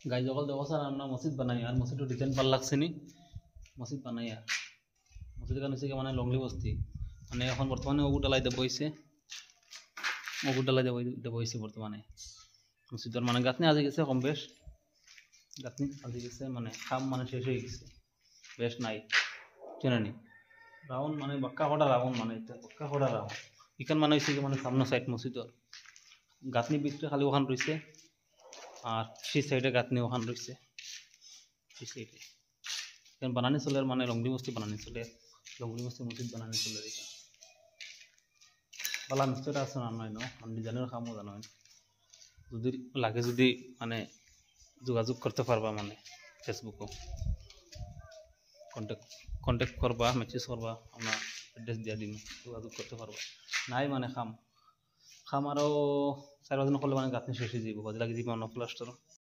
গাই জগল দেখো স্যার আমরা মসজিদ বানাই আর মসজিদের ডিজাইন ভাল লাগছে নি মসজিদ বানাই আর মসজিদের কারণ হচ্ছে মানে লংলি বস্তি মানে এখন বর্তমানে অগু ডালাইতে বইছে অগু ডালাইতে বইছে বর্তমানে মসজিদের মানে গাঁথনি আজি গেছে কম বেশ গাঁথনি আজি গেছে মানে খাম মানে শেষ হয়ে গেছে বেশ নাই চেনানি রাউন্ড মানে বাক্কা কটা রাউন্ড মানে এটা বাক্কা কটা রাউন্ড এখান মানে হয়েছে মানে সামনে সাইড মসজিদর গাঁথনি ভিতরে খালি ওখান রয়েছে আর সেই সাইডে গাঁথনি ওখান রয়েছে সেই সাইডে এখানে বানানি চলে মানে লংলি বস্তি বানানি চলে লংলি বস্তি মসজিদ বানানি চলে এটা বালা মিস্ত্রিটা আছে না নয় মানে ডিজাইনের কামও জানো যদি লাগে যদি মানে যোগাযোগ করতে পারবা মানে ফেসবুকও কন্ট্যাক্ট করবা মেসেজ করবা আমরা অ্যাড্রেস দিয়ে দিন যোগাযোগ করতে পারবা নাই মানে খাম আরও 4-5 দিন করলে মানে গাঁথনি শেষ হয়ে যাব লাগে দিব অন্য প্লাস্টার